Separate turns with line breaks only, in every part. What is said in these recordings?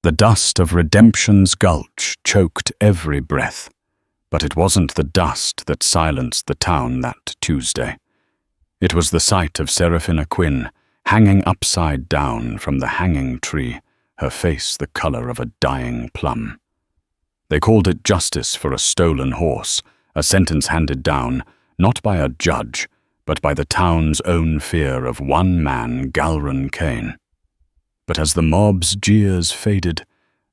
The dust of Redemption's Gulch choked every breath, but it wasn't the dust that silenced the town that Tuesday. It was the sight of Seraphina Quinn, hanging upside down from the hanging tree, her face the color of a dying plum. They called it justice for a stolen horse, a sentence handed down, not by a judge, but by the town's own fear of one man, Galron Kane. But as the mob's jeers faded,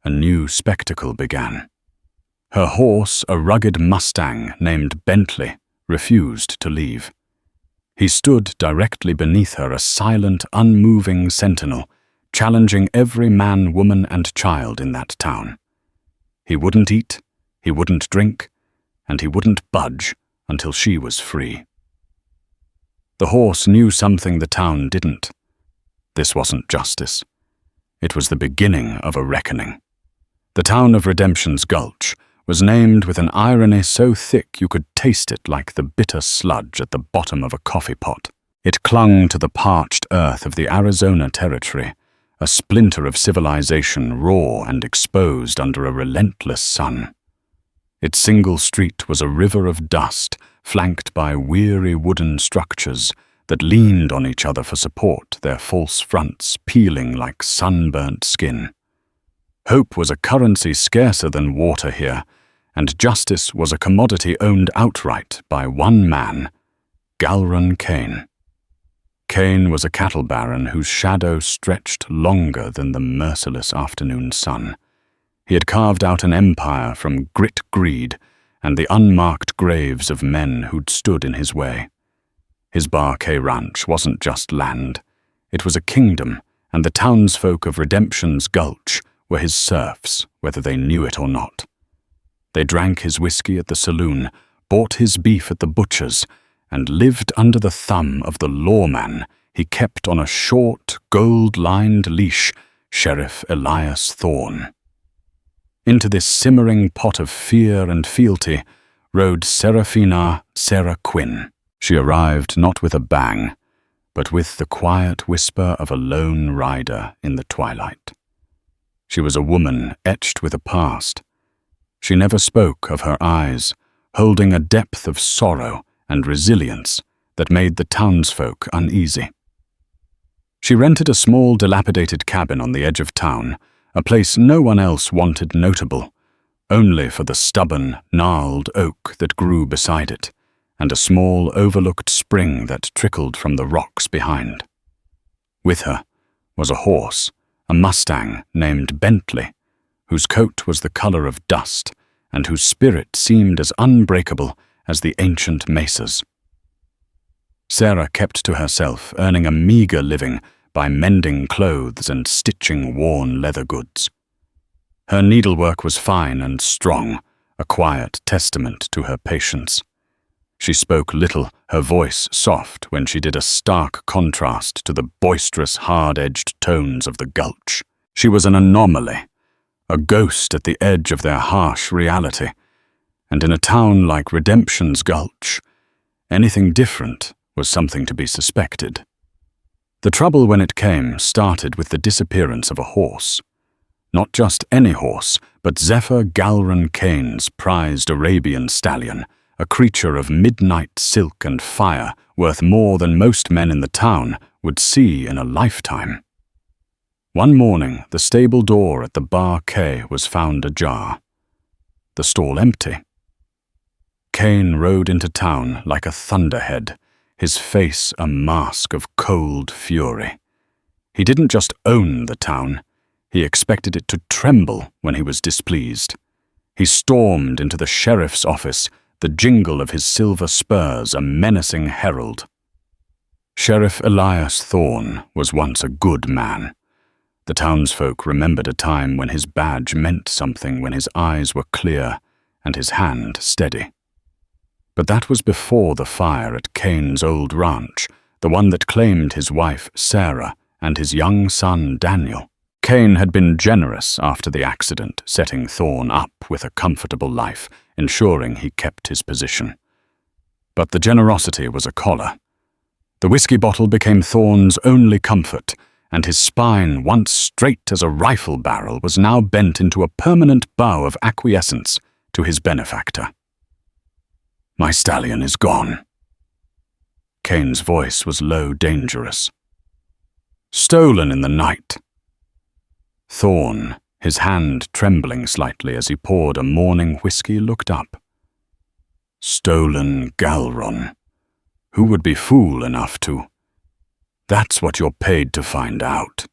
a new spectacle began. Her horse, a rugged Mustang named Bentley, refused to leave. He stood directly beneath her, a silent, unmoving sentinel, challenging every man, woman, and child in that town. He wouldn't eat, he wouldn't drink, and he wouldn't budge until she was free. The horse knew something the town didn't. This wasn't justice. It was the beginning of a reckoning. The town of Redemption's Gulch was named with an irony so thick you could taste it like the bitter sludge at the bottom of a coffee pot. It clung to the parched earth of the Arizona Territory, a splinter of civilization raw and exposed under a relentless sun. Its single street was a river of dust, flanked by weary wooden structures that leaned on each other for support, their false fronts peeling like sunburnt skin. Hope was a currency scarcer than water here, and justice was a commodity owned outright by one man, Galron Kane. Kane was a cattle baron whose shadow stretched longer than the merciless afternoon sun. He had carved out an empire from grit greed and the unmarked graves of men who'd stood in his way. His Barquet Ranch wasn't just land. It was a kingdom, and the townsfolk of Redemption's Gulch were his serfs, whether they knew it or not. They drank his whiskey at the saloon, bought his beef at the butcher's, and lived under the thumb of the lawman he kept on a short, gold-lined leash, Sheriff Elias Thorne. Into this simmering pot of fear and fealty rode Seraphina Sarah Quinn. She arrived not with a bang, but with the quiet whisper of a lone rider in the twilight. She was a woman etched with a past. She never spoke of her eyes, holding a depth of sorrow and resilience that made the townsfolk uneasy. She rented a small, dilapidated cabin on the edge of town, a place no one else wanted notable, only for the stubborn, gnarled oak that grew beside it, and a small, overlooked spring that trickled from the rocks behind. With her was a horse, a Mustang named Bentley, whose coat was the color of dust and whose spirit seemed as unbreakable as the ancient mesas. Sarah kept to herself, earning a meager living by mending clothes and stitching worn leather goods. Her needlework was fine and strong, a quiet testament to her patience. She spoke little, her voice soft when she did a stark contrast to the boisterous, hard-edged tones of the Gulch. She was an anomaly, a ghost at the edge of their harsh reality, and in a town like Redemption's Gulch, anything different was something to be suspected. The trouble when it came started with the disappearance of a horse. Not just any horse, but Zephyr Galron Kane's prized Arabian stallion, a creature of midnight silk and fire worth more than most men in the town would see in a lifetime. One morning, the stable door at the Barquet was found ajar, the stall empty. Kane rode into town like a thunderhead, his face a mask of cold fury. He didn't just own the town, he expected it to tremble when he was displeased. He stormed into the sheriff's office, the jingle of his silver spurs a menacing herald. Sheriff Elias Thorne was once a good man. The townsfolk remembered a time when his badge meant something, when his eyes were clear and his hand steady. But that was before the fire at Kane's old ranch, the one that claimed his wife Sarah and his young son Daniel. Kane had been generous after the accident, setting Thorne up with a comfortable life, ensuring he kept his position. But the generosity was a collar. The whiskey bottle became Thorne's only comfort, and his spine, once straight as a rifle barrel, was now bent into a permanent bow of acquiescence to his benefactor. "My stallion is gone." Kane's voice was low, dangerous. "Stolen in the night." Thorn, his hand trembling slightly as he poured a morning whiskey, looked up. "Stolen Galron. Who would be fool enough to? That's what you're paid to find out."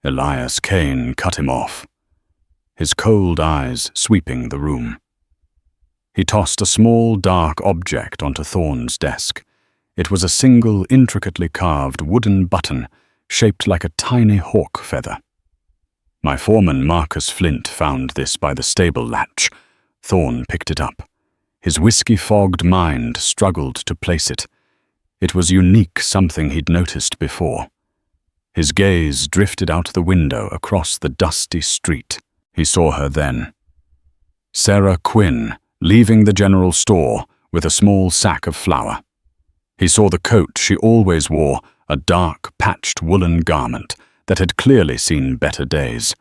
Elias Kane cut him off, his cold eyes sweeping the room. He tossed a small, dark object onto Thorn's desk. It was a single, intricately carved wooden button shaped like a tiny hawk feather. "My foreman, Marcus Flint, found this by the stable latch." Thorn picked it up. His whiskey-fogged mind struggled to place it. It was unique, something he'd noticed before. His gaze drifted out the window across the dusty street. He saw her then. Sarah Quinn, leaving the general store with a small sack of flour. He saw the coat she always wore, a dark, patched woolen garment that had clearly seen better days.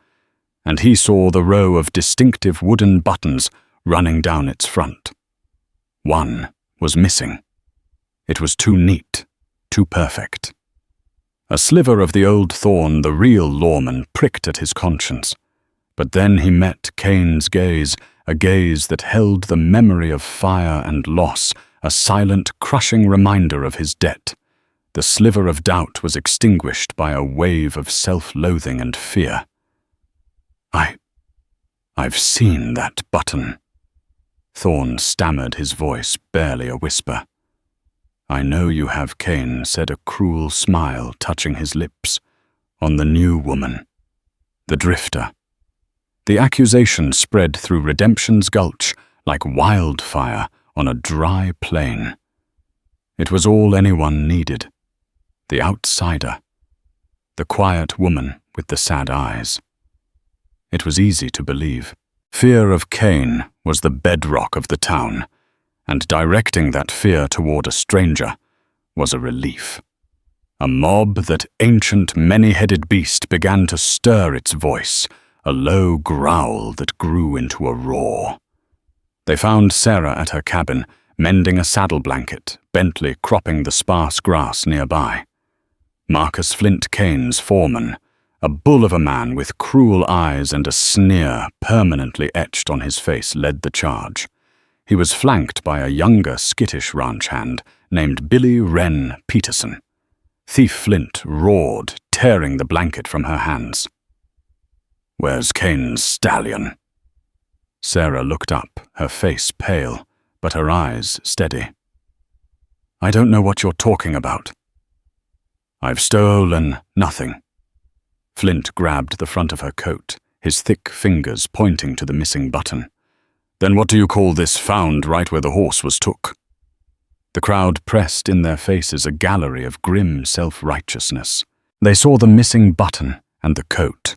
And he saw the row of distinctive wooden buttons running down its front. One was missing. It was too neat, too perfect. A sliver of the old Thorn, the real lawman, pricked at his conscience. But then he met Kane's gaze, a gaze that held the memory of fire and loss, a silent, crushing reminder of his debt. The sliver of doubt was extinguished by a wave of self-loathing and fear. I've seen that button." Thorn stammered, his voice barely a whisper. "I know you have," Kane said, a cruel smile touching his lips. "On the new woman, the drifter." The accusation spread through Redemption's Gulch like wildfire on a dry plain. It was all anyone needed. The outsider. The quiet woman with the sad eyes. It was easy to believe. Fear of Kane was the bedrock of the town, and directing that fear toward a stranger was a relief. A mob, that ancient, many-headed beast, began to stir its voice, a low growl that grew into a roar. They found Sarah at her cabin, mending a saddle blanket, Bentley cropping the sparse grass nearby. Marcus Flint, Kane's foreman, a bull of a man with cruel eyes and a sneer permanently etched on his face, led the charge. He was flanked by a younger, skittish ranch hand named Billy Wren Peterson. Thief Flint roared, tearing the blanket from her hands. "Where's Kane's stallion?" Sarah looked up, her face pale, but her eyes steady. "I don't know what you're talking about." "I've stolen nothing." Flint grabbed the front of her coat, his thick fingers pointing to the missing button. "Then what do you call this found right where the horse was took?" The crowd pressed in their faces a gallery of grim self-righteousness. They saw the missing button and the coat,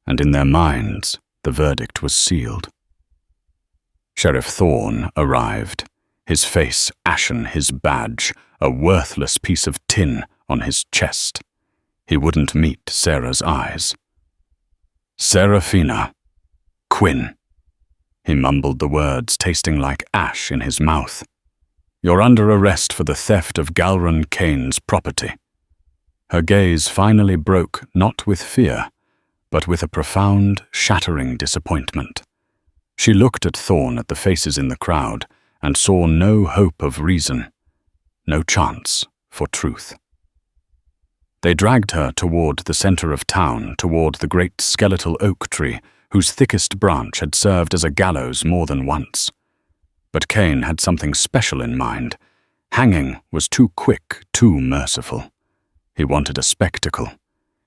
and in their minds the verdict was sealed. Sheriff Thorn arrived, his face ashen, his badge, a worthless piece of tin on his chest. He wouldn't meet Sarah's eyes. "Seraphina Quinn." He mumbled the words, tasting like ash in his mouth. "You're under arrest for the theft of Galron Kane's property." Her gaze finally broke, not with fear, but with a profound, shattering disappointment. She looked at Thorn, at the faces in the crowd, and saw no hope of reason, no chance for truth. They dragged her toward the center of town, toward the great skeletal oak tree, whose thickest branch had served as a gallows more than once. But Kane had something special in mind. Hanging was too quick, too merciful. He wanted a spectacle.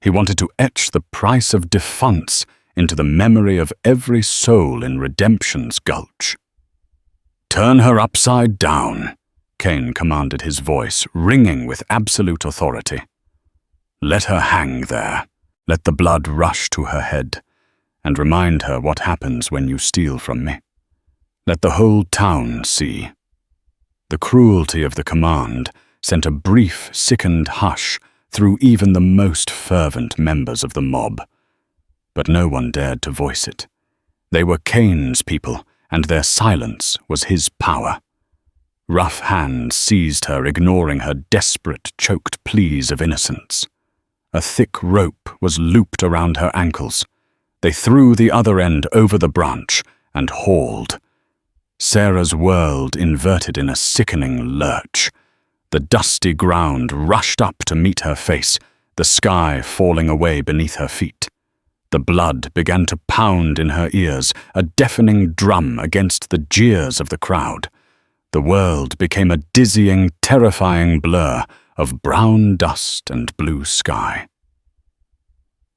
He wanted to etch the price of defunct into the memory of every soul in Redemption's Gulch. "Turn her upside down," Kane commanded, his voice ringing with absolute authority. "Let her hang there. Let the blood rush to her head, and remind her what happens when you steal from me. Let the whole town see." The cruelty of the command sent a brief, sickened hush through even the most fervent members of the mob. But no one dared to voice it. They were Cain's people, and their silence was his power. Rough hands seized her, ignoring her desperate, choked pleas of innocence. A thick rope was looped around her ankles. They threw the other end over the branch and hauled. Sarah's world inverted in a sickening lurch. The dusty ground rushed up to meet her face, the sky falling away beneath her feet. The blood began to pound in her ears, a deafening drum against the jeers of the crowd. The world became a dizzying, terrifying blur of brown dust and blue sky.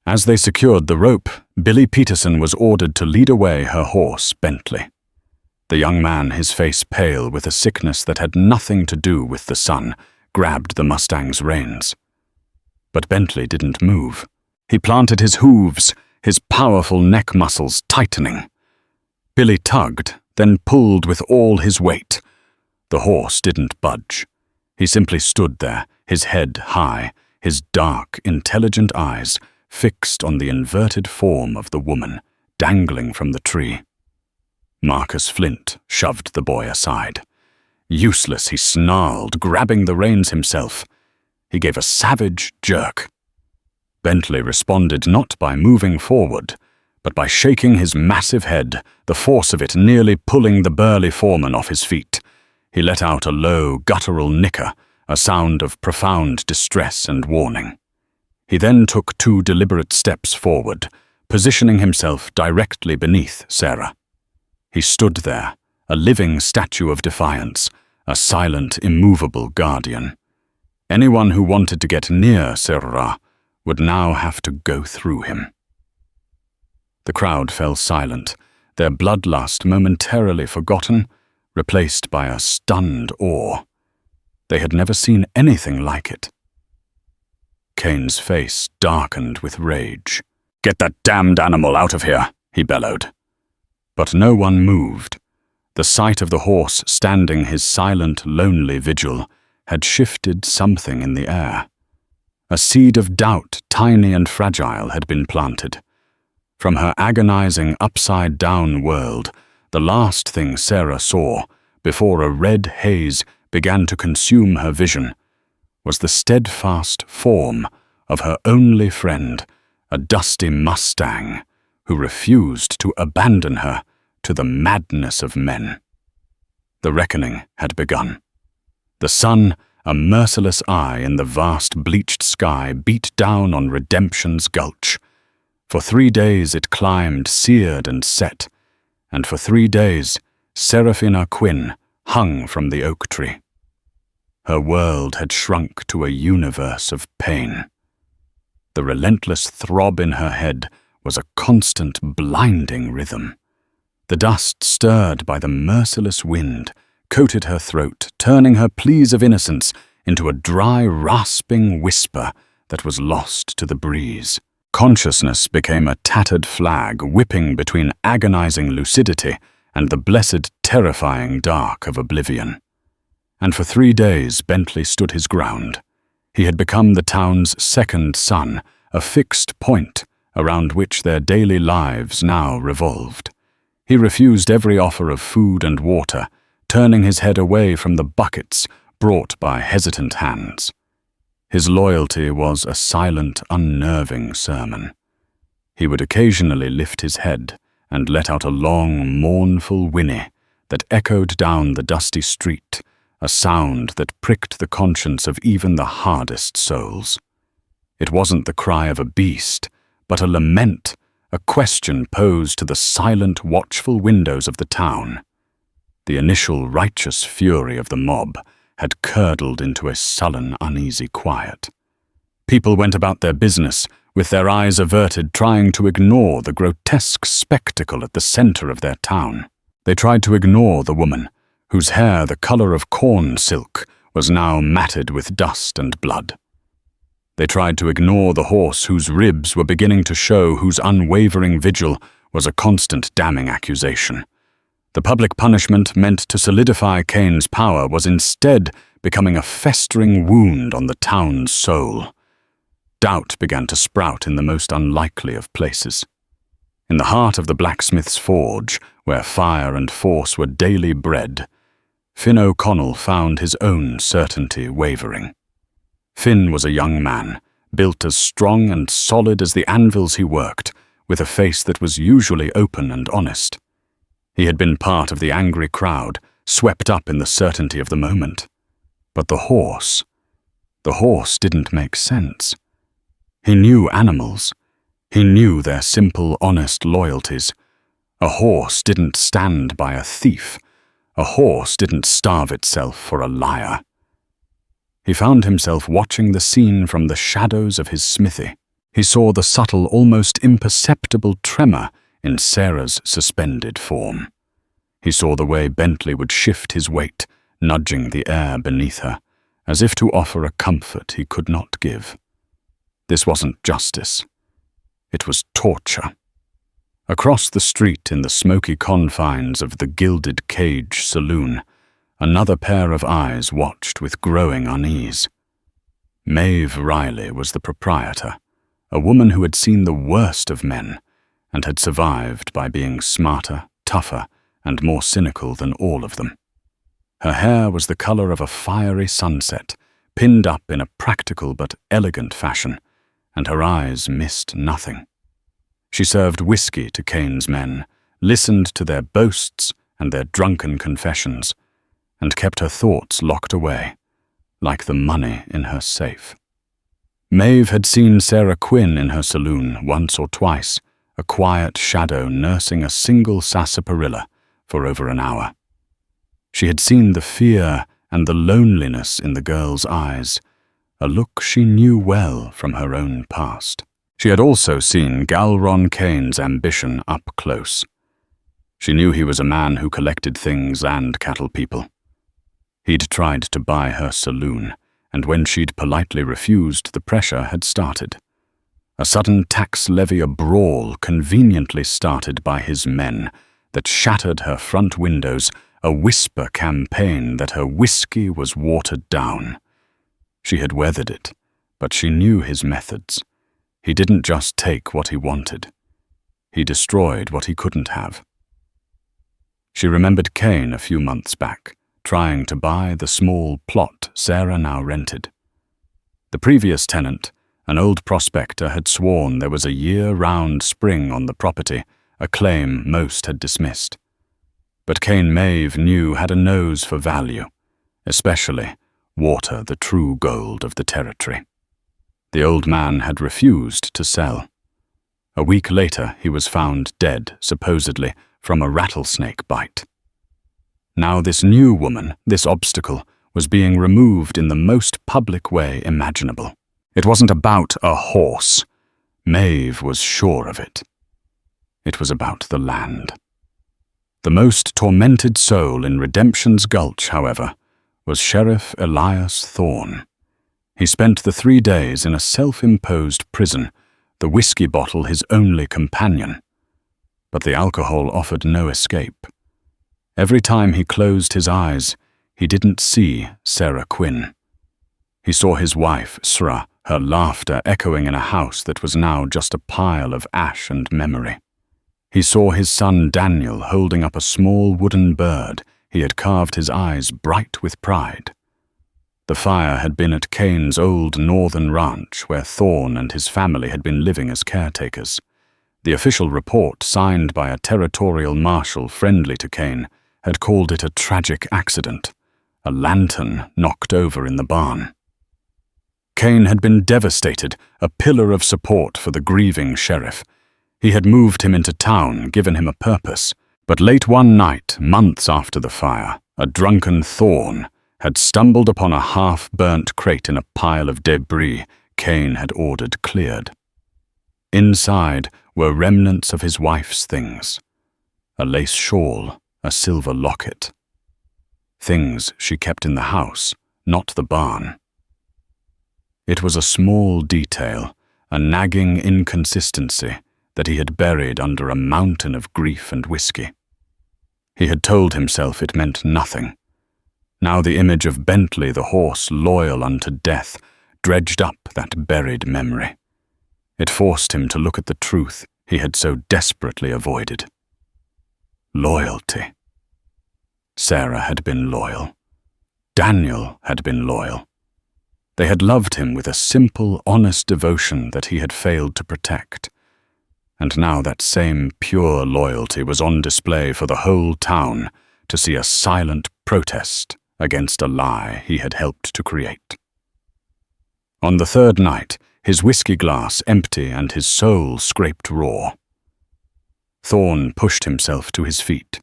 As they secured the rope, Billy Peterson was ordered to lead away her horse, Bentley. The young man, his face pale with a sickness that had nothing to do with the sun, grabbed the Mustang's reins. But Bentley didn't move. He planted his hooves, his powerful neck muscles tightening. Billy tugged, then pulled with all his weight. The horse didn't budge. He simply stood there, his head high, his dark, intelligent eyes fixed on the inverted form of the woman, dangling from the tree. Marcus Flint shoved the boy aside. Useless, he snarled, grabbing the reins himself. He gave a savage jerk. Bentley responded not by moving forward, but by shaking his massive head, the force of it nearly pulling the burly foreman off his feet. He let out a low, guttural nicker, a sound of profound distress and warning. He then took 2 deliberate steps forward, positioning himself directly beneath Sarah. He stood there, a living statue of defiance, a silent, immovable guardian. Anyone who wanted to get near Sarah would now have to go through him. The crowd fell silent, their bloodlust momentarily forgotten, replaced by a stunned awe. They had never seen anything like it. Cain's face darkened with rage. "Get that damned animal out of here," he bellowed. But no one moved. The sight of the horse standing his silent, lonely vigil had shifted something in the air. A seed of doubt, tiny and fragile, had been planted. From her agonizing, upside-down world, the last thing Sarah saw, before a red haze began to consume her vision, was the steadfast form of her only friend, a dusty Mustang, who refused to abandon her to the madness of men. The reckoning had begun. The sun, a merciless eye in the vast bleached sky, beat down on Redemption's Gulch. For 3 days it climbed, seared and set, and for 3 days Seraphina Quinn hung from the oak tree. Her world had shrunk to a universe of pain. The relentless throb in her head was a constant, blinding rhythm. The dust stirred by the merciless wind coated her throat, turning her pleas of innocence into a dry, rasping whisper that was lost to the breeze. Consciousness became a tattered flag whipping between agonizing lucidity and the blessed, terrifying dark of oblivion. And for 3 days Bentley stood his ground. He had become the town's second son, a fixed point around which their daily lives now revolved. He refused every offer of food and water, turning his head away from the buckets brought by hesitant hands. His loyalty was a silent, unnerving sermon. He would occasionally lift his head and let out a long, mournful whinny that echoed down the dusty street, a sound that pricked the conscience of even the hardest souls. It wasn't the cry of a beast, but a lament, a question posed to the silent, watchful windows of the town. The initial righteous fury of the mob had curdled into a sullen, uneasy quiet. People went about their business, with their eyes averted, trying to ignore the grotesque spectacle at the center of their town. They tried to ignore the woman, whose hair, the color of corn silk, was now matted with dust and blood. They tried to ignore the horse whose ribs were beginning to show, whose unwavering vigil was a constant damning accusation. The public punishment meant to solidify Cain's power was instead becoming a festering wound on the town's soul. doubt began to sprout in the most unlikely of places. In the heart of the blacksmith's forge, where fire and force were daily bred, Finn O'Connell found his own certainty wavering. Finn was a young man, built as strong and solid as the anvils he worked, with a face that was usually open and honest. He had been part of the angry crowd, swept up in the certainty of the moment. But the horse didn't make sense. He knew animals. He knew their simple, honest loyalties. A horse didn't stand by a thief. A horse didn't starve itself for a liar. He found himself watching the scene from the shadows of his smithy. He saw the subtle, almost imperceptible tremor in Sarah's suspended form. He saw the way Bentley would shift his weight, nudging the air beneath her, as if to offer a comfort he could not give. This wasn't justice. It was torture. Across the street in the smoky confines of the Gilded Cage saloon, another pair of eyes watched with growing unease. Maeve Riley was the proprietor, a woman who had seen the worst of men and had survived by being smarter, tougher, and more cynical than all of them. Her hair was the color of a fiery sunset, pinned up in a practical but elegant fashion, and her eyes missed nothing. She served whiskey to Kane's men, listened to their boasts and their drunken confessions, and kept her thoughts locked away, like the money in her safe. Maeve had seen Sarah Quinn in her saloon once or twice, a quiet shadow nursing a single sarsaparilla for over an hour. She had seen the fear and the loneliness in the girl's eyes, a look she knew well from her own past. She had also seen Galron Kane's ambition up close. She knew he was a man who collected things and cattle people. He'd tried to buy her saloon, and when she'd politely refused, the pressure had started. A sudden tax levy brawl conveniently started by his men that shattered her front windows, a whisper campaign that her whiskey was watered down. She had weathered it, but she knew his methods. He didn't just take what he wanted. He destroyed what he couldn't have. She remembered Kane a few months back, trying to buy the small plot Sarah now rented. The previous tenant, an old prospector, had sworn there was a year-round spring on the property, a claim most had dismissed. But Kane Maeve knew had a nose for value, especially water, the true gold of the territory. The old man had refused to sell. A week later, he was found dead, supposedly from a rattlesnake bite. Now this new woman, this obstacle, was being removed in the most public way imaginable. It wasn't about a horse. Maeve was sure of it. It was about the land. The most tormented soul in Redemption's Gulch, however, was Sheriff Elias Thorne. He spent the 3 days in a self-imposed prison, the whiskey bottle his only companion. But the alcohol offered no escape. Every time he closed his eyes, he didn't see Sarah Quinn. He saw his wife, Sra, her laughter echoing in a house that was now just a pile of ash and memory. He saw his son Daniel holding up a small wooden bird he had carved, his eyes bright with pride. The fire had been at Kane's old northern ranch where Thorne and his family had been living as caretakers. The official report, signed by a territorial marshal friendly to Kane, had called it a tragic accident, a lantern knocked over in the barn. Kane had been devastated, a pillar of support for the grieving sheriff. He had moved him into town, given him a purpose. But late one night, months after the fire, a drunken Thorne had stumbled upon a half-burnt crate in a pile of debris Kane had ordered cleared. Inside were remnants of his wife's things, a lace shawl, a silver locket. Things she kept in the house, not the barn. It was a small detail, a nagging inconsistency that he had buried under a mountain of grief and whiskey. He had told himself it meant nothing. Now the image of Bentley, the horse loyal unto death, dredged up that buried memory. It forced him to look at the truth he had so desperately avoided. Loyalty. Sarah had been loyal. Daniel had been loyal. They had loved him with a simple, honest devotion that he had failed to protect. And now that same pure loyalty was on display for the whole town to see a silent protest against a lie he had helped to create. On the third night, his whiskey glass empty and his soul scraped raw. Thorne pushed himself to his feet.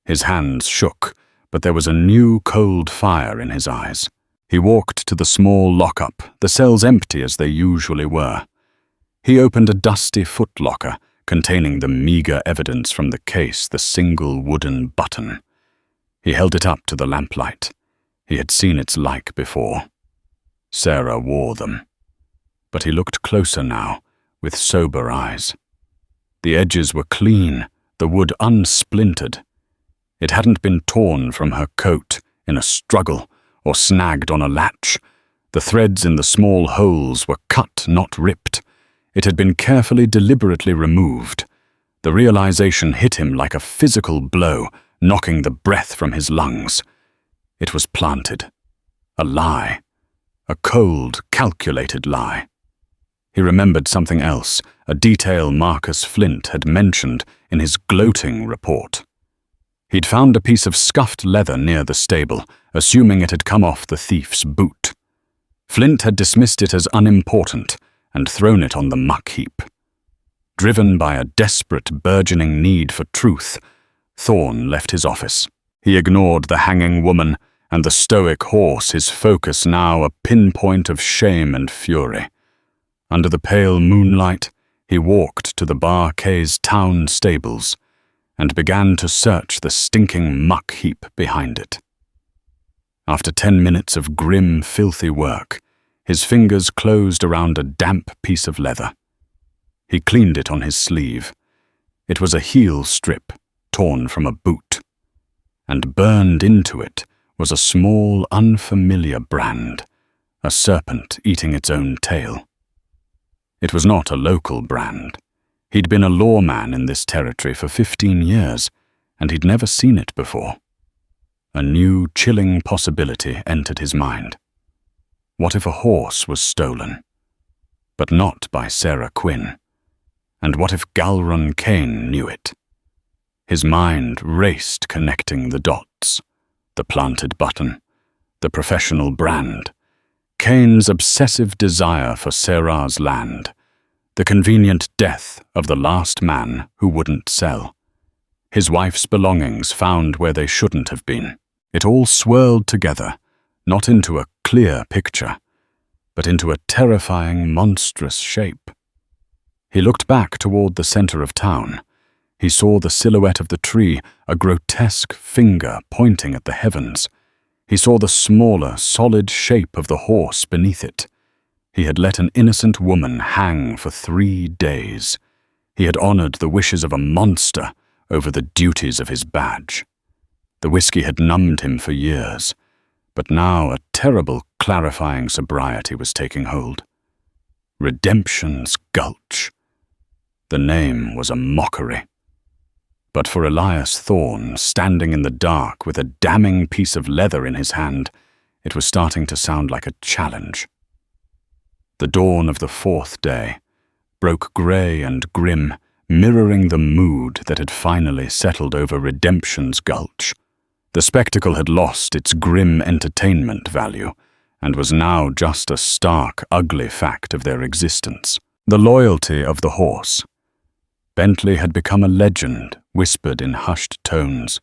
His hands shook, but there was a new cold fire in his eyes. He walked to the small lockup, the cells empty as they usually were. He opened a dusty footlocker containing the meager evidence from the case, the single wooden button. He held it up to the lamplight. He had seen its like before. Sarah wore them. But he looked closer now, with sober eyes. The edges were clean, the wood unsplintered. It hadn't been torn from her coat in a struggle or snagged on a latch. The threads in the small holes were cut, not ripped. It had been carefully, deliberately removed. The realization hit him like a physical blow, knocking the breath from his lungs. It was planted. A lie. A cold, calculated lie. He remembered something else, a detail Marcus Flint had mentioned in his gloating report. He'd found a piece of scuffed leather near the stable, assuming it had come off the thief's boot. Flint had dismissed it as unimportant and thrown it on the muck heap. Driven by a desperate, burgeoning need for truth, Thorne left his office. He ignored the hanging woman and the stoic horse, his focus now a pinpoint of shame and fury. Under the pale moonlight, he walked to the Bar K's town stables and began to search the stinking muck heap behind it. After 10 minutes of grim, filthy work, his fingers closed around a damp piece of leather. He cleaned it on his sleeve. It was a heel strip, torn from a boot, and burned into it was a small, unfamiliar brand, a serpent eating its own tail. It was not a local brand. He'd been a lawman in this territory for 15 years, and he'd never seen it before. A new, chilling possibility entered his mind. What if a horse was stolen? But not by Sarah Quinn. And what if Galron Kane knew it? His mind raced, connecting the dots. The planted button, the professional brand, Kane's obsessive desire for Sarah's land, the convenient death of the last man who wouldn't sell, his wife's belongings found where they shouldn't have been. It all swirled together, not into a clear picture, but into a terrifying, monstrous shape. He looked back toward the center of town. He saw the silhouette of the tree, a grotesque finger pointing at the heavens. He saw the smaller, solid shape of the horse beneath it. He had let an innocent woman hang for 3 days. He had honored the wishes of a monster over the duties of his badge. The whiskey had numbed him for years, but now a terrible, clarifying sobriety was taking hold. Redemption's Gulch. The name was a mockery. But for Elias Thorne, standing in the dark with a damning piece of leather in his hand, it was starting to sound like a challenge. The dawn of the 4th day broke grey and grim, mirroring the mood that had finally settled over Redemption's Gulch. The spectacle had lost its grim entertainment value and was now just a stark, ugly fact of their existence. The loyalty of the horse. Bentley had become a legend, whispered in hushed tones,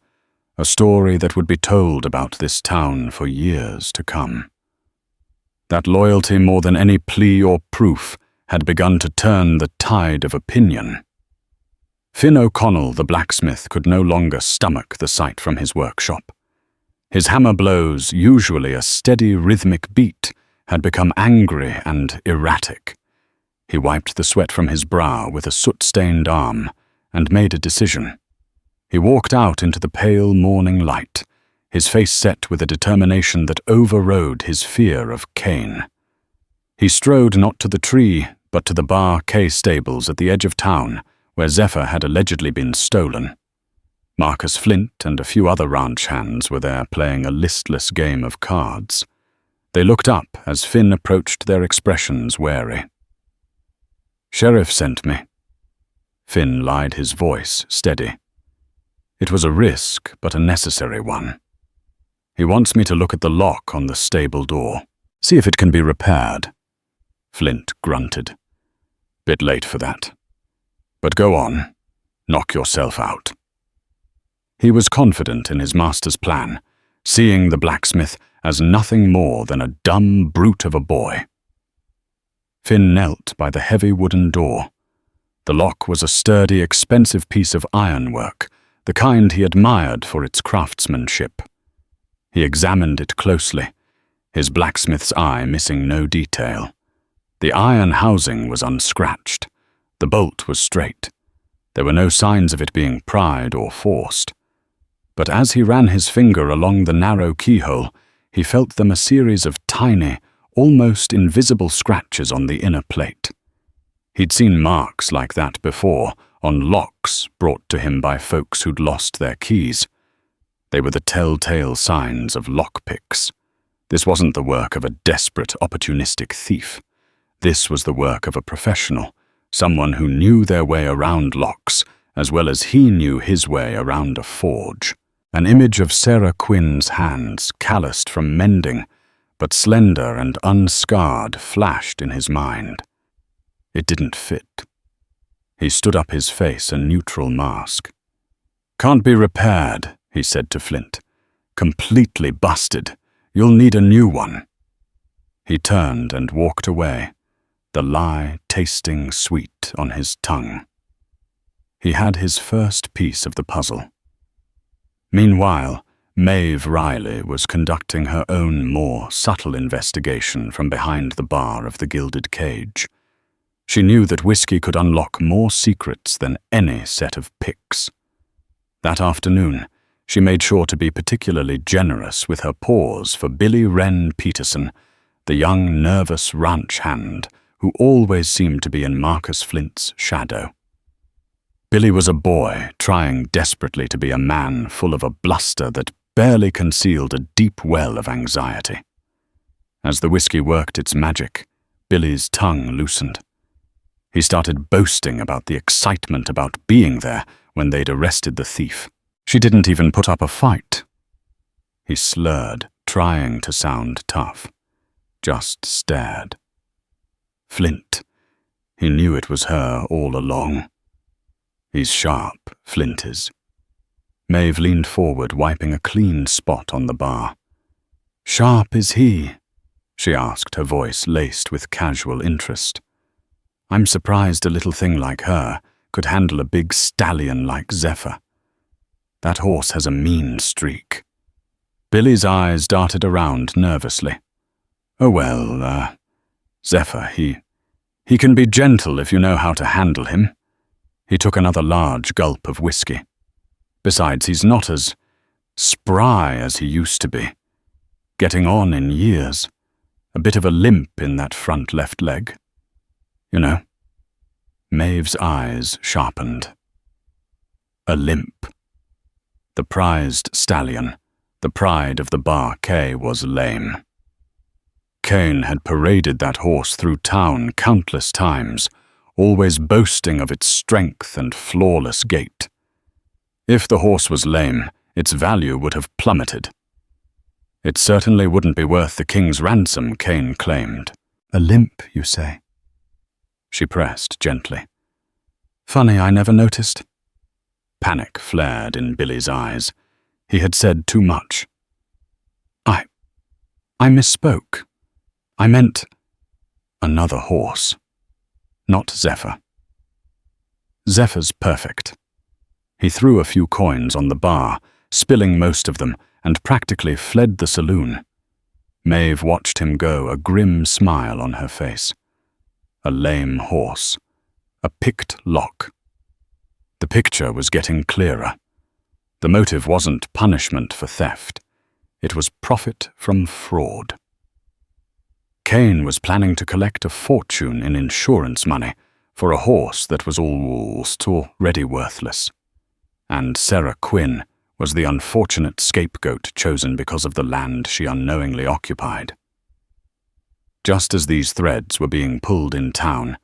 a story that would be told about this town for years to come. That loyalty, more than any plea or proof, had begun to turn the tide of opinion. Finn O'Connell, the blacksmith, could no longer stomach the sight from his workshop. His hammer blows, usually a steady rhythmic beat, had become angry and erratic. He wiped the sweat from his brow with a soot-stained arm and made a decision. He walked out into the pale morning light, his face set with a determination that overrode his fear of Kane. He strode not to the tree, but to the Bar K stables at the edge of town, where Zephyr had allegedly been stolen. Marcus Flint and a few other ranch hands were there playing a listless game of cards. They looked up as Finn approached, their expressions wary. "Sheriff sent me." Finn lied, his voice steady. "It was a risk, but a necessary one. He wants me to look at the lock on the stable door, see if it can be repaired." Flint grunted. "Bit late for that. But go on, knock yourself out." He was confident in his master's plan, seeing the blacksmith as nothing more than a dumb brute of a boy. Finn knelt by the heavy wooden door. The lock was a sturdy, expensive piece of ironwork, the kind he admired for its craftsmanship. He examined it closely, his blacksmith's eye missing no detail. The iron housing was unscratched. The bolt was straight. There were no signs of it being pried or forced. But as he ran his finger along the narrow keyhole, he felt them a series of tiny, almost invisible scratches on the inner plate. He'd seen marks like that before, on locks brought to him by folks who'd lost their keys. They were the telltale signs of lockpicks. This wasn't the work of a desperate, opportunistic thief. This was the work of a professional, someone who knew their way around locks, as well as he knew his way around a forge. An image of Sarah Quinn's hands, calloused from mending, but slender and unscarred, flashed in his mind. It didn't fit. He stood up, his face a neutral mask. "Can't be repaired," he said to Flint. "Completely busted. You'll need a new one." He turned and walked away, the lie tasting sweet on his tongue. He had his first piece of the puzzle. Meanwhile, Maeve Riley was conducting her own more subtle investigation from behind the bar of the Gilded Cage. She knew that whiskey could unlock more secrets than any set of picks. That afternoon, she made sure to be particularly generous with her paws for Billy Wren Peterson, the young, nervous ranch hand who always seemed to be in Marcus Flint's shadow. Billy was a boy trying desperately to be a man, full of a bluster that barely concealed a deep well of anxiety. As the whiskey worked its magic, Billy's tongue loosened. He started boasting about the excitement about being there when they'd arrested the thief. She didn't even put up a fight. He slurred, trying to sound tough. Just stared. Flint. He knew it was her all along. "He's sharp, Flint is." Maeve leaned forward, wiping a clean spot on the bar. "Sharp is he?" she asked, her voice laced with casual interest. "I'm surprised a little thing like her could handle a big stallion like Zephyr. That horse has a mean streak." Billy's eyes darted around nervously. "Oh well, Zephyr, he can be gentle if you know how to handle him." He took another large gulp of whiskey. "Besides, he's not as spry as he used to be. Getting on in years. A bit of a limp in that front left leg. You know." Maeve's eyes sharpened. A limp. The prized stallion, the pride of the Bar K, was lame. Kane had paraded that horse through town countless times, always boasting of its strength and flawless gait. If the horse was lame, its value would have plummeted. It certainly wouldn't be worth the king's ransom, Kane claimed. "A limp, you say?" She pressed gently. "Funny, I never noticed." Panic flared in Billy's eyes. He had said too much. I misspoke. I meant another horse. Not Zephyr. Zephyr's perfect." He threw a few coins on the bar, spilling most of them, and practically fled the saloon. Maeve watched him go, a grim smile on her face. A lame horse. A picked lock. The picture was getting clearer. The motive wasn't punishment for theft. It was profit from fraud. Kane was planning to collect a fortune in insurance money for a horse that was almost already worthless. And Sarah Quinn was the unfortunate scapegoat chosen because of the land she unknowingly occupied. Just as these threads were being pulled in town,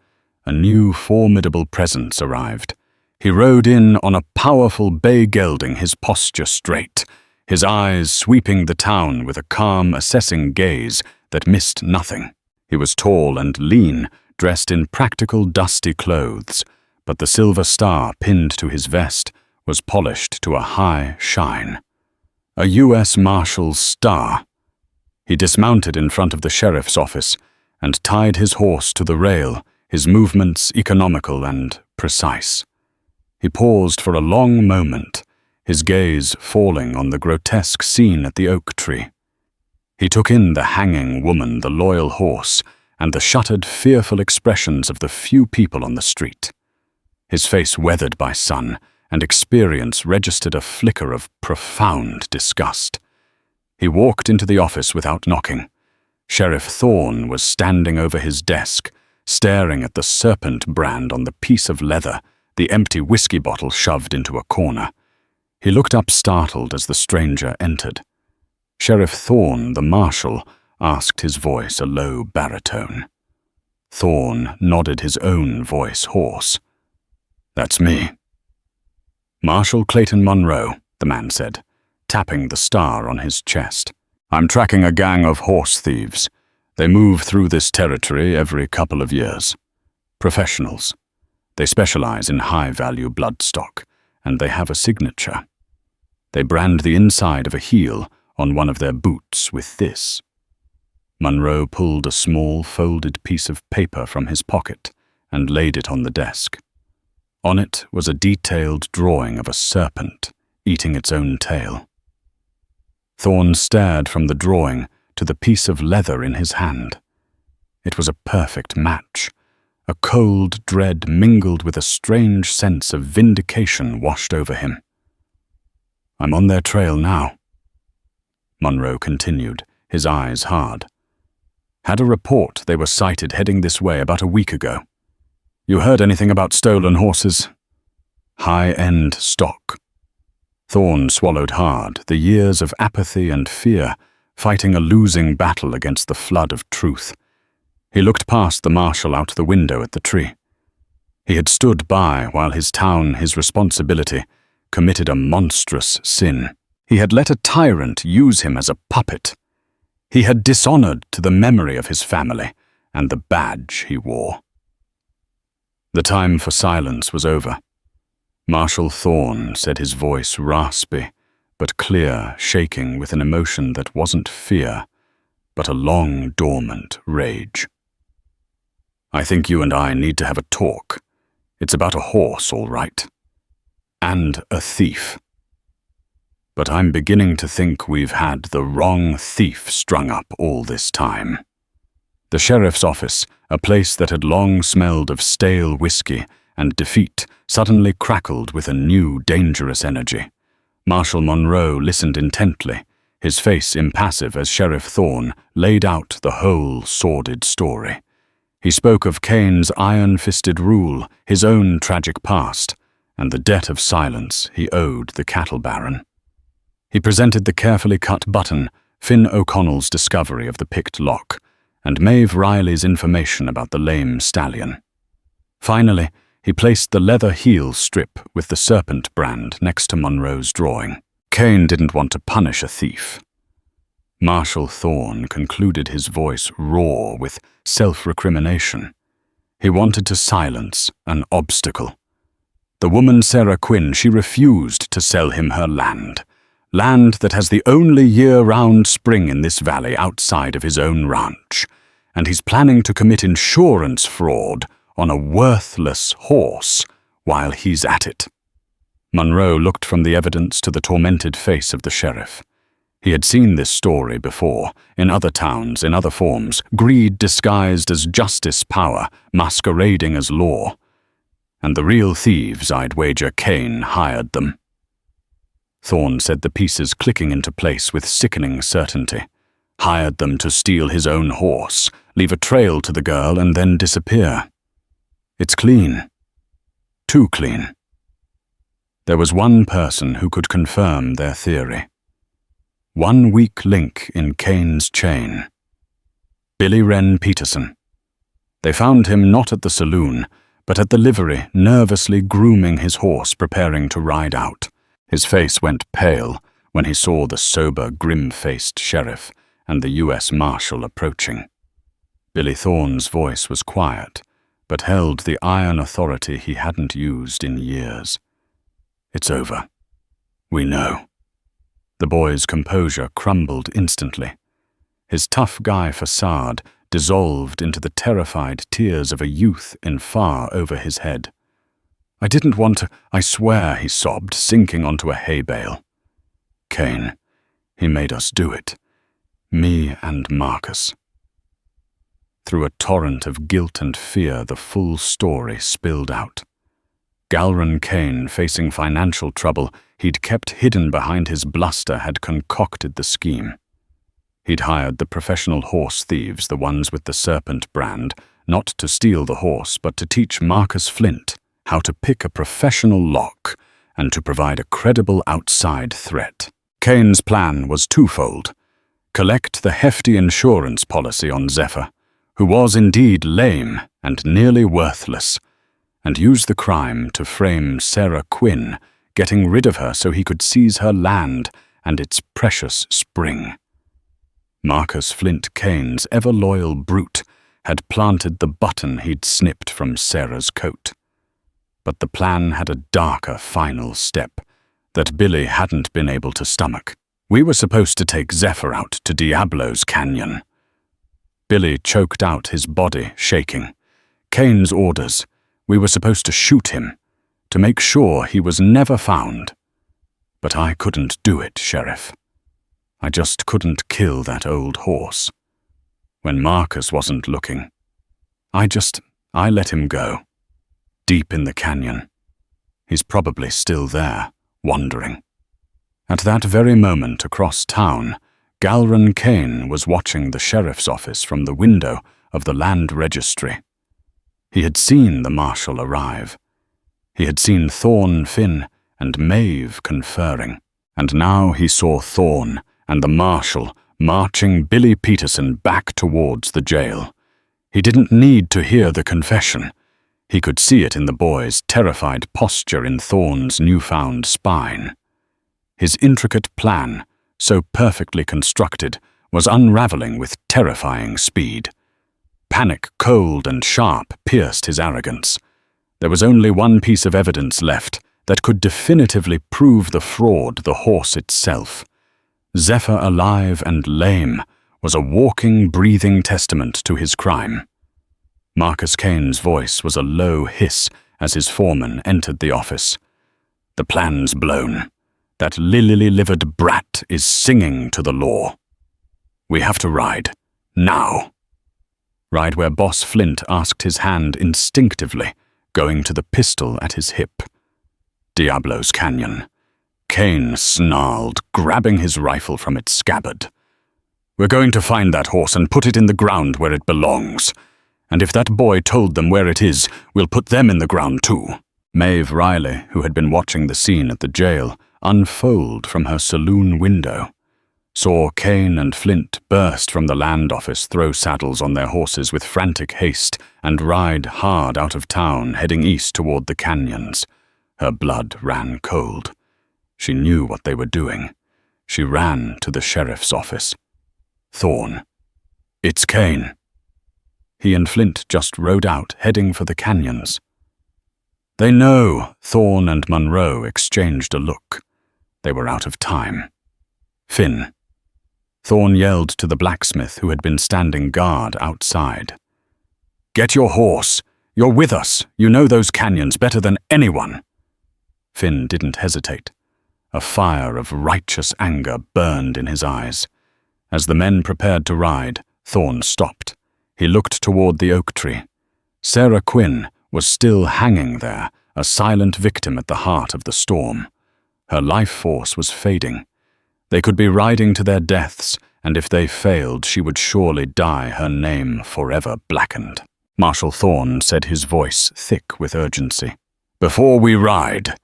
a new formidable presence arrived. He rode in on a powerful bay gelding, his posture straight, his eyes sweeping the town with a calm, assessing gaze that missed nothing. He was tall and lean, dressed in practical, dusty clothes, but the silver star pinned to his vest was polished to a high shine. A U.S. Marshal's star. He dismounted in front of the sheriff's office and tied his horse to the rail, his movements economical and precise. He paused for a long moment, his gaze falling on the grotesque scene at the oak tree. He took in the hanging woman, the loyal horse, and the shuttered, fearful expressions of the few people on the street. His face weathered by sun, and experience registered a flicker of profound disgust. He walked into the office without knocking. Sheriff Thorne was standing over his desk, staring at the serpent brand on the piece of leather, the empty whiskey bottle shoved into a corner. He looked up startled as the stranger entered. Sheriff Thorne, the marshal, asked his voice a low baritone. Thorne nodded, his own voice hoarse. "That's me." "Marshal Clayton Monroe," the man said, tapping the star on his chest. "I'm tracking a gang of horse thieves. They move through this territory every couple of years. Professionals. They specialize in high-value bloodstock, and they have a signature. They brand the inside of a heel on one of their boots with this." Monroe pulled a small, folded piece of paper from his pocket and laid it on the desk. On it was a detailed drawing of a serpent eating its own tail. Thorne stared from the drawing to the piece of leather in his hand. It was a perfect match. A cold dread mingled with a strange sense of vindication washed over him. "I'm on their trail now," Monroe continued, his eyes hard. "Had a report they were sighted heading this way about a week ago. You heard anything about stolen horses?" "High-end stock." Thorne swallowed hard, the years of apathy and fear, fighting a losing battle against the flood of truth. He looked past the marshal out the window at the tree. He had stood by while his town, his responsibility, committed a monstrous sin. He had let a tyrant use him as a puppet. He had dishonored to the memory of his family and the badge he wore. The time for silence was over. Marshal Thorne said, his voice raspy, but clear, shaking with an emotion that wasn't fear, but a long, dormant rage. "I think you and I need to have a talk. It's about a horse, all right. And a thief. But I'm beginning to think we've had the wrong thief strung up all this time." The sheriff's office, a place that had long smelled of stale whiskey and defeat, suddenly crackled with a new, dangerous energy. Marshal Monroe listened intently, his face impassive as Sheriff Thorne laid out the whole sordid story. He spoke of Kane's iron-fisted rule, his own tragic past, and the debt of silence he owed the cattle baron. He presented the carefully cut button, Finn O'Connell's discovery of the picked lock, and Maeve Riley's information about the lame stallion. Finally, he placed the leather heel strip with the serpent brand next to Monroe's drawing. Kane didn't want to punish a thief. Marshal Thorne concluded, his voice raw with self-recrimination. He wanted to silence an obstacle. The woman Sarah Quinn, she refused to sell him her land that has the only year-round spring in this valley outside of his own ranch, and he's planning to commit insurance fraud on a worthless horse while he's at it. Monroe looked from the evidence to the tormented face of the sheriff. He had seen this story before, in other towns, in other forms, greed disguised as justice power, masquerading as law. And the real thieves, I'd wager Kane hired them. Thorne said, the pieces clicking into place with sickening certainty. Hired them to steal his own horse, leave a trail to the girl, and then disappear. It's clean. Too clean. There was one person who could confirm their theory. One weak link in Kane's chain. Billy Wren Peterson. They found him not at the saloon, but at the livery, nervously grooming his horse, preparing to ride out. His face went pale when he saw the sober, grim-faced sheriff and the U.S. Marshal approaching. Billy Thorne's voice was quiet, but held the iron authority he hadn't used in years. It's over. We know. The boy's composure crumbled instantly. His tough guy facade dissolved into the terrified tears of a youth in far over his head. I didn't want to, I swear, he sobbed, sinking onto a hay bale. Kane, he made us do it. Me and Marcus. Through a torrent of guilt and fear, the full story spilled out. Galron Kane, facing financial trouble he'd kept hidden behind his bluster, had concocted the scheme. He'd hired the professional horse thieves, the ones with the serpent brand, not to steal the horse, but to teach Marcus Flint how to pick a professional lock and to provide a credible outside threat. Kane's plan was twofold: collect the hefty insurance policy on Zephyr, who was indeed lame and nearly worthless, and use the crime to frame Sarah Quinn, getting rid of her so he could seize her land and its precious spring. Marcus Flint Kane's ever-loyal brute had planted the button he'd snipped from Sarah's coat. But the plan had a darker final step that Billy hadn't been able to stomach. We were supposed to take Zephyr out to Diablo's Canyon. Billy choked out, his body shaking. Kane's orders. We were supposed to shoot him, to make sure he was never found. But I couldn't do it, Sheriff. I just couldn't kill that old horse. When Marcus wasn't looking, I let him go. Deep in the canyon. He's probably still there, wandering. At that very moment, across town, Galron Kane was watching the sheriff's office from the window of the land registry. He had seen the marshal arrive. He had seen Thorne, Finn, and Maeve conferring. And now he saw Thorne and the marshal marching Billy Peterson back towards the jail. He didn't need to hear the confession. He could see it in the boy's terrified posture, in Thorne's newfound spine. His intricate plan, so perfectly constructed, was unraveling with terrifying speed. Panic, cold and sharp, pierced his arrogance. There was only one piece of evidence left that could definitively prove the fraud, the horse itself. Zephyr, alive and lame, was a walking, breathing testament to his crime. Marcus Kane's voice was a low hiss as his foreman entered the office. The plan's blown. That lily-livered brat is singing to the law. We have to ride. Now. Ride where Boss Flint asked his hand instinctively, going to the pistol at his hip. Diablo's Canyon. Kane snarled, grabbing his rifle from its scabbard. We're going to find that horse and put it in the ground where it belongs. And if that boy told them where it is, we'll put them in the ground too. Maeve Riley, who had been watching the scene at the jail, unfold from her saloon window, saw Kane and Flint burst from the land office, throw saddles on their horses with frantic haste, and ride hard out of town, heading east toward the canyons. Her blood ran cold. She knew what they were doing. She ran to the sheriff's office. Thorne. It's Kane. He and Flint just rode out, heading for the canyons. They know. Thorne and Monroe exchanged a look. They were out of time. Finn. Thorne yelled to the blacksmith who had been standing guard outside. Get your horse. You're with us. You know those canyons better than anyone. Finn didn't hesitate. A fire of righteous anger burned in his eyes. As the men prepared to ride, Thorne stopped. He looked toward the oak tree. Sarah Quinn was still hanging there, a silent victim at the heart of the storm. Her life force was fading. They could be riding to their deaths, and if they failed, she would surely die, her name forever blackened. Marshal Thorne said, his voice thick with urgency. "Before we ride,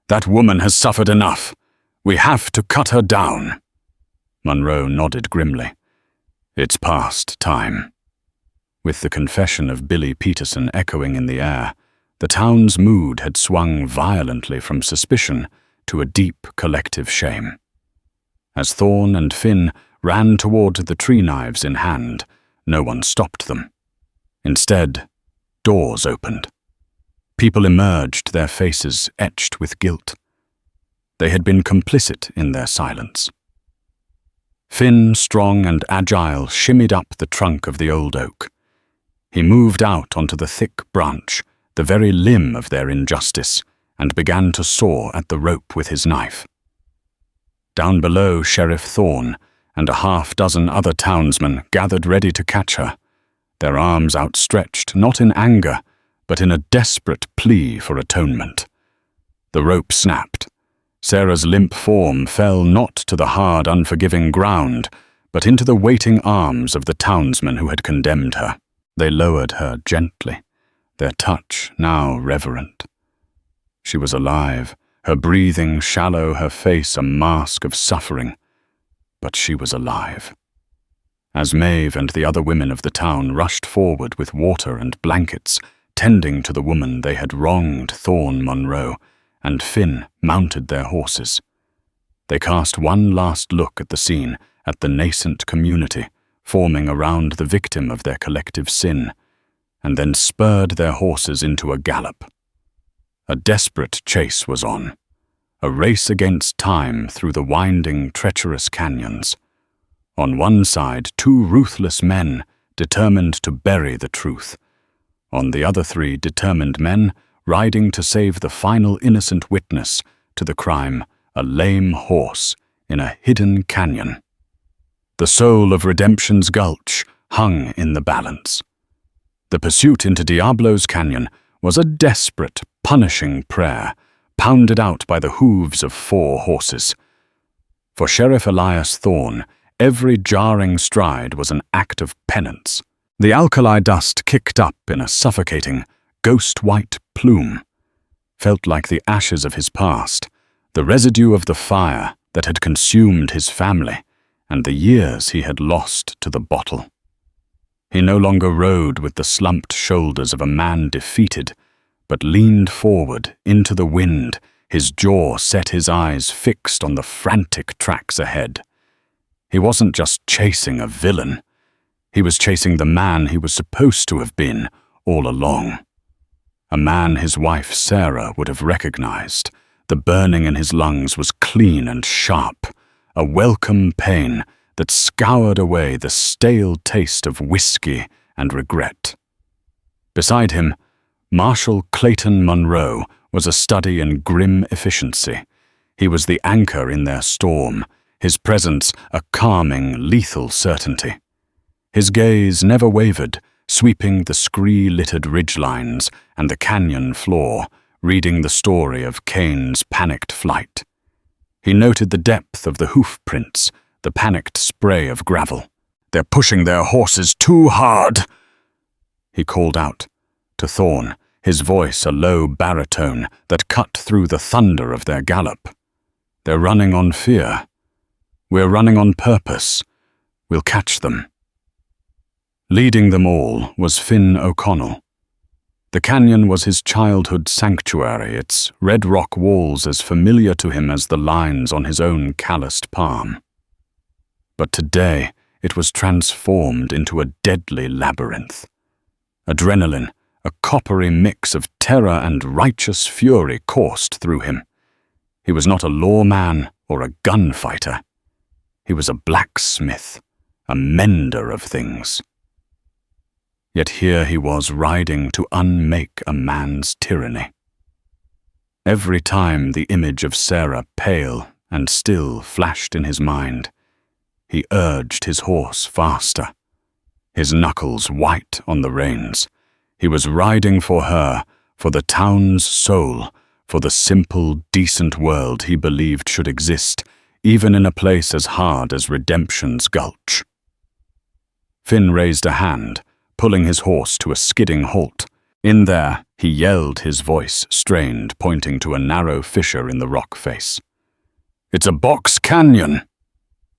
that woman has suffered enough. We have to cut her down." Monroe nodded grimly. "It's past time." With the confession of Billy Peterson echoing in the air, the town's mood had swung violently from suspicion to a deep collective shame. As Thorne and Finn ran toward the tree knives in hand, no one stopped them. Instead, doors opened. People emerged, their faces etched with guilt. They had been complicit in their silence. Finn, strong and agile, shimmied up the trunk of the old oak. He moved out onto the thick branch, the very limb of their injustice, and began to saw at the rope with his knife. Down below, Sheriff Thorne and a half-dozen other townsmen gathered ready to catch her, their arms outstretched, not in anger, but in a desperate plea for atonement. The rope snapped. Sarah's limp form fell not to the hard, unforgiving ground, but into the waiting arms of the townsmen who had condemned her. They lowered her gently, their touch now reverent. She was alive, her breathing shallow, her face a mask of suffering. But she was alive. As Maeve and the other women of the town rushed forward with water and blankets, tending to the woman they had wronged, Thorne Monroe and Finn mounted their horses. They cast one last look at the scene, at the nascent community forming around the victim of their collective sin, and then spurred their horses into a gallop. A desperate chase was on, a race against time through the winding, treacherous canyons. On one side, two ruthless men determined to bury the truth. On the other, three determined men riding to save the final innocent witness to the crime, a lame horse in a hidden canyon. The soul of Redemption's Gulch hung in the balance. The pursuit into Diablo's Canyon was a desperate, punishing prayer, pounded out by the hooves of 4 horses. For Sheriff Elias Thorne, every jarring stride was an act of penance. The alkali dust kicked up in a suffocating, ghost-white plume. Felt like the ashes of his past, the residue of the fire that had consumed his family, and the years he had lost to the bottle. He no longer rode with the slumped shoulders of a man defeated, but leaned forward into the wind, his jaw set, his eyes fixed on the frantic tracks ahead. He wasn't just chasing a villain. He was chasing the man he was supposed to have been all along. A man his wife Sarah would have recognized. The burning in his lungs was clean and sharp, a welcome pain that scoured away the stale taste of whiskey and regret. Beside him, Marshal Clayton Monroe was a study in grim efficiency. He was the anchor in their storm, his presence a calming, lethal certainty. His gaze never wavered, sweeping the scree-littered ridgelines and the canyon floor, reading the story of Cain's panicked flight. He noted the depth of the hoof prints, the panicked spray of gravel. "They're pushing their horses too hard," he called out to Thorne, his voice a low baritone that cut through the thunder of their gallop. "They're running on fear. We're running on purpose. We'll catch them." Leading them all was Finn O'Connell. The canyon was his childhood sanctuary, its red rock walls as familiar to him as the lines on his own calloused palm. But today it was transformed into a deadly labyrinth. Adrenaline, a coppery mix of terror and righteous fury, coursed through him. He was not a lawman or a gunfighter. He was a blacksmith, a mender of things. Yet here he was riding to unmake a man's tyranny. Every time the image of Sarah, pale and still, flashed in his mind, he urged his horse faster, his knuckles white on the reins. He was riding for her, for the town's soul, for the simple, decent world he believed should exist, even in a place as hard as Redemption's Gulch. Finn raised a hand, pulling his horse to a skidding halt. In there, he yelled, his voice strained, pointing to a narrow fissure in the rock face. "It's a box canyon!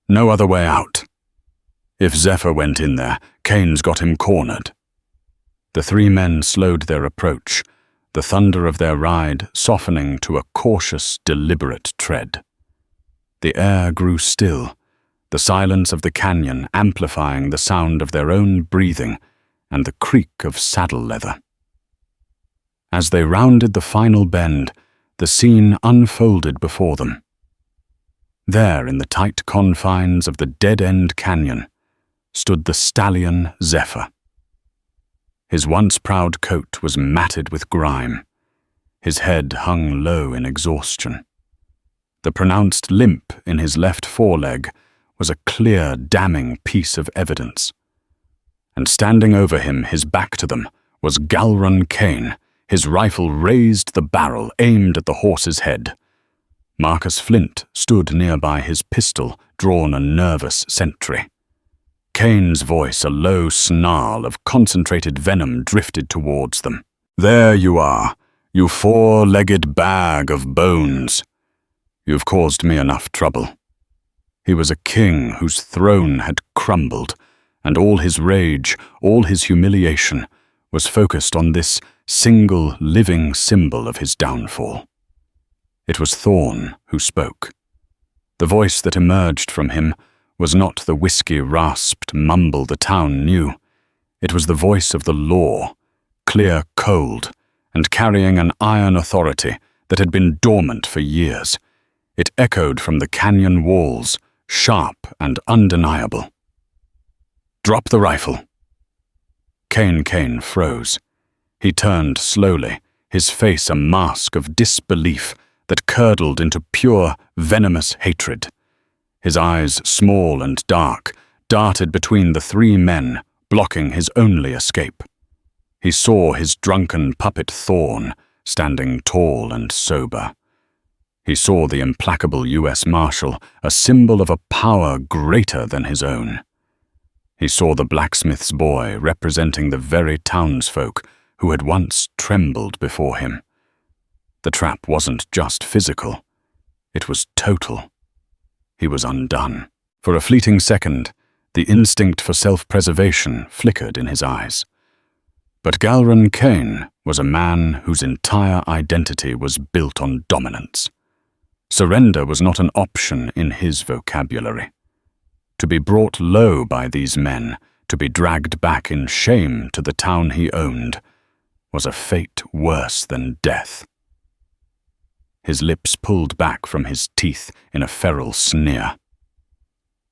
No other way out. If Zephyr went in there, Kane's got him cornered." The three men slowed their approach, the thunder of their ride softening to a cautious, deliberate tread. The air grew still, the silence of the canyon amplifying the sound of their own breathing and the creak of saddle leather. As they rounded the final bend, the scene unfolded before them. There, in the tight confines of the dead-end canyon, stood the stallion Zephyr. His once proud coat was matted with grime. His head hung low in exhaustion. The pronounced limp in his left foreleg was a clear, damning piece of evidence. And standing over him, his back to them, was Galrun Kane, his rifle raised, the barrel aimed at the horse's head. Marcus Flint stood nearby, his pistol drawn a nervous sentry. Kane's voice, a low snarl of concentrated venom, drifted towards them. "There you are, you four-legged bag of bones. You've caused me enough trouble." He was a king whose throne had crumbled, and all his rage, all his humiliation, was focused on this single living symbol of his downfall. It was Thorn who spoke. The voice that emerged from him was not the whiskey-rasped mumble the town knew. It was the voice of the law, clear, cold, and carrying an iron authority that had been dormant for years. It echoed from the canyon walls, sharp and undeniable. "Drop the rifle." Kane froze. He turned slowly, his face a mask of disbelief that curdled into pure, venomous hatred. His eyes, small and dark, darted between the three men, blocking his only escape. He saw his drunken puppet Thorn, standing tall and sober. He saw the implacable U.S. Marshal, a symbol of a power greater than his own. He saw the blacksmith's boy representing the very townsfolk who had once trembled before him. The trap wasn't just physical, it was total. He was undone. For a fleeting second, the instinct for self-preservation flickered in his eyes. But Galrun Kane was a man whose entire identity was built on dominance. Surrender was not an option in his vocabulary. To be brought low by these men, to be dragged back in shame to the town he owned, was a fate worse than death. His lips pulled back from his teeth in a feral sneer.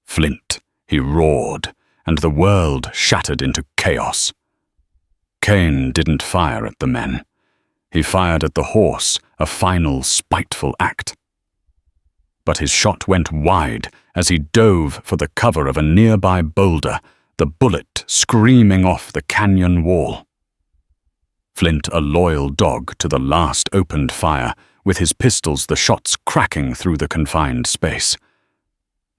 "Flint," he roared, and the world shattered into chaos. Kane didn't fire at the men. He fired at the horse, a final, spiteful act. But his shot went wide as he dove for the cover of a nearby boulder, the bullet screaming off the canyon wall. Flint, a loyal dog to the last, opened fire, with his pistols the shots cracking through the confined space.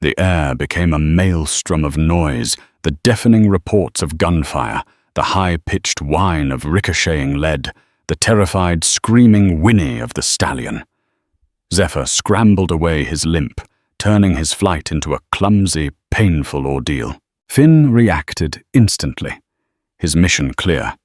The air became a maelstrom of noise, the deafening reports of gunfire, the high-pitched whine of ricocheting lead, the terrified, screaming whinny of the stallion. Zephyr scrambled away his limp, turning his flight into a clumsy, painful ordeal. Finn reacted instantly, his mission clear.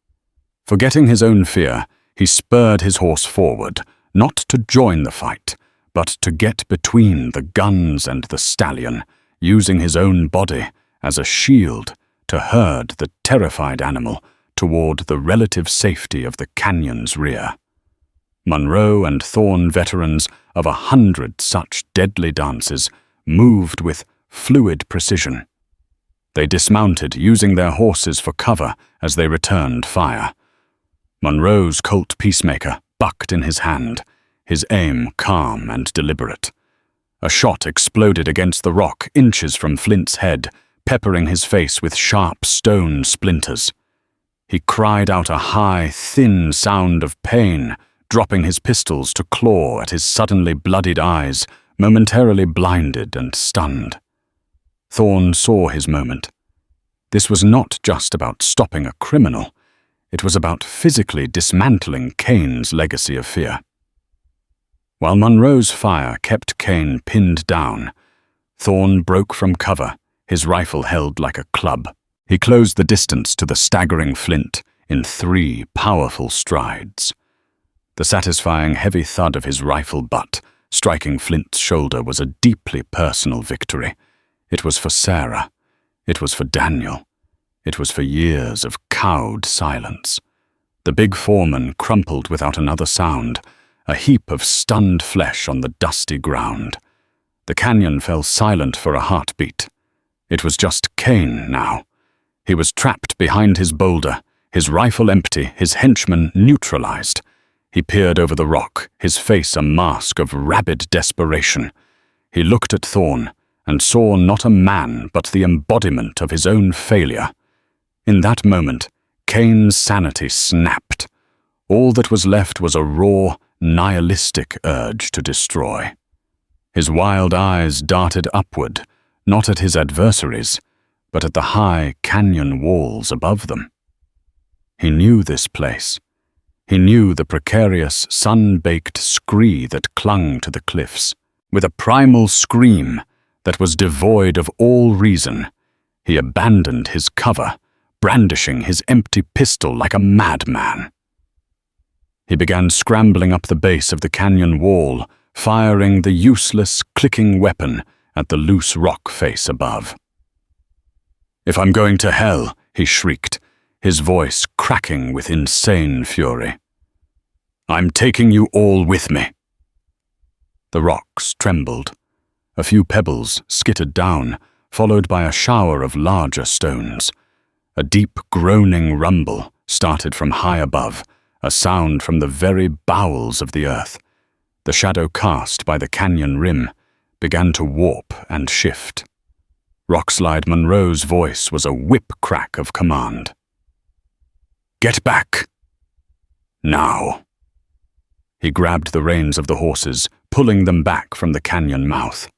Forgetting his own fear, he spurred his horse forward, not to join the fight, but to get between the guns and the stallion, using his own body as a shield to herd the terrified animal toward the relative safety of the canyon's rear. Monroe and Thorn, veterans of 100 such deadly dances, moved with fluid precision. They dismounted, using their horses for cover as they returned fire. Monroe's Colt Peacemaker bucked in his hand, his aim calm and deliberate. A shot exploded against the rock inches from Flint's head, peppering his face with sharp stone splinters. He cried out a high, thin sound of pain, dropping his pistols to claw at his suddenly bloodied eyes, momentarily blinded and stunned. Thorn saw his moment. This was not just about stopping a criminal. It was about physically dismantling Kane's legacy of fear. While Monroe's fire kept Kane pinned down, Thorn broke from cover, his rifle held like a club. He closed the distance to the staggering Flint in 3 powerful strides. The satisfying heavy thud of his rifle butt striking Flint's shoulder was a deeply personal victory. It was for Sarah. It was for Daniel. It was for years of cowed silence. The big foreman crumpled without another sound, a heap of stunned flesh on the dusty ground. The canyon fell silent for a heartbeat. It was just Kane now. He was trapped behind his boulder, his rifle empty, his henchman neutralized. He peered over the rock, his face a mask of rabid desperation. He looked at Thorn and saw not a man but the embodiment of his own failure. In that moment, Kane's sanity snapped. All that was left was a raw, nihilistic urge to destroy. His wild eyes darted upward, not at his adversaries, but at the high canyon walls above them. He knew this place. He knew the precarious, sun-baked scree that clung to the cliffs. With a primal scream that was devoid of all reason, he abandoned his cover, brandishing his empty pistol like a madman. He began scrambling up the base of the canyon wall, firing the useless, clicking weapon at the loose rock face above. "If I'm going to hell," he shrieked, his voice cracking with insane fury, "I'm taking you all with me." The rocks trembled. A few pebbles skittered down, followed by a shower of larger stones. A deep groaning rumble started from high above, a sound from the very bowels of the earth. The shadow cast by the canyon rim began to warp and shift. Rockslide Monroe's voice was a whip-crack of command. "Get back! Now!" He grabbed the reins of the horses, pulling them back from the canyon mouth.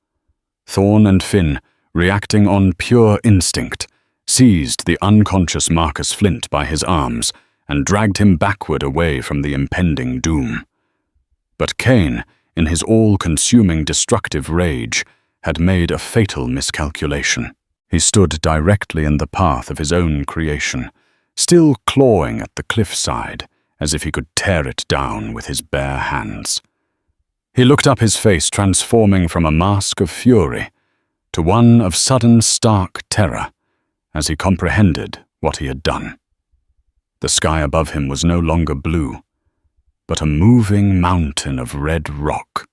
Thorn and Finn, reacting on pure instinct, seized the unconscious Marcus Flint by his arms and dragged him backward away from the impending doom. But Kane, in his all-consuming destructive rage, had made a fatal miscalculation. He stood directly in the path of his own creation, still clawing at the cliffside as if he could tear it down with his bare hands. He looked up, his face transforming from a mask of fury to one of sudden stark terror as he comprehended what he had done. The sky above him was no longer blue, but a moving mountain of red rock.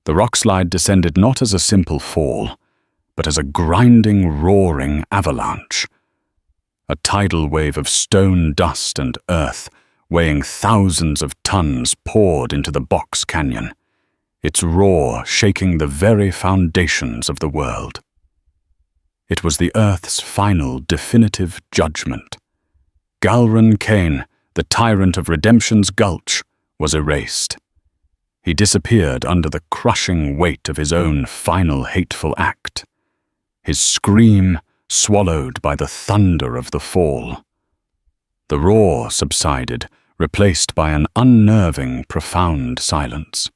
The rockslide descended not as a simple fall, but as a grinding, roaring avalanche. A tidal wave of stone, dust, and earth, weighing thousands of tons, poured into the box canyon, its roar shaking the very foundations of the world. It was the Earth's final, definitive judgment. Galran Kane, the tyrant of Redemption's Gulch, was erased. He disappeared under the crushing weight of his own final hateful act, his scream swallowed by the thunder of the fall. The roar subsided, replaced by an unnerving, profound silence.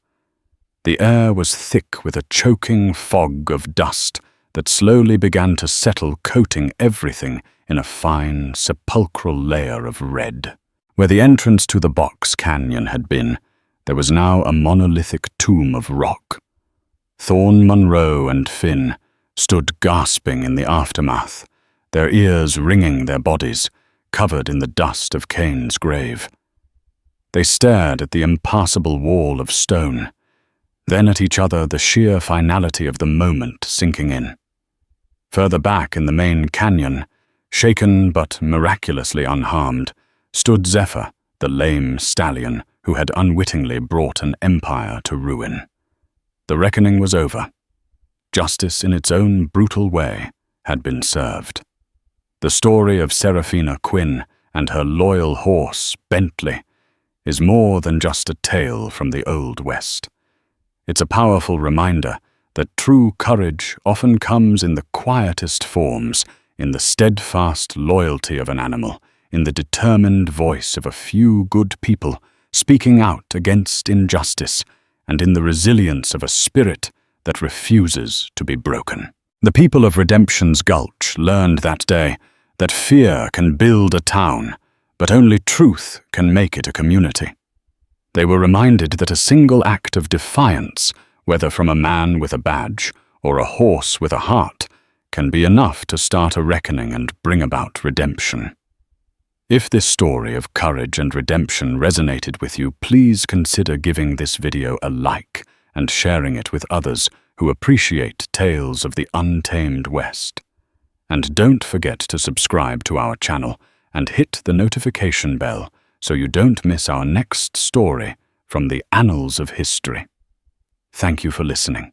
The air was thick with a choking fog of dust that slowly began to settle, coating everything in a fine, sepulchral layer of red. Where the entrance to the box canyon had been, there was now a monolithic tomb of rock. Thorn, Monroe, and Finn stood gasping in the aftermath, their ears ringing their bodies, covered in the dust of Kane's grave. They stared at the impassable wall of stone, then at each other, the sheer finality of the moment sinking in. Further back in the main canyon, shaken but miraculously unharmed, stood Zephyr, the lame stallion who had unwittingly brought an empire to ruin. The reckoning was over. Justice in its own brutal way had been served. The story of Seraphina Quinn and her loyal horse, Bentley, is more than just a tale from the Old West. It's a powerful reminder that true courage often comes in the quietest forms, in the steadfast loyalty of an animal, in the determined voice of a few good people speaking out against injustice, and in the resilience of a spirit that refuses to be broken. The people of Redemption's Gulch learned that day that fear can build a town, but only truth can make it a community. They were reminded that a single act of defiance, whether from a man with a badge or a horse with a heart, can be enough to start a reckoning and bring about redemption. If this story of courage and redemption resonated with you, please consider giving this video a like and sharing it with others who appreciate tales of the untamed West. And don't forget to subscribe to our channel and hit the notification bell so you don't miss our next story from the annals of history. Thank you for listening.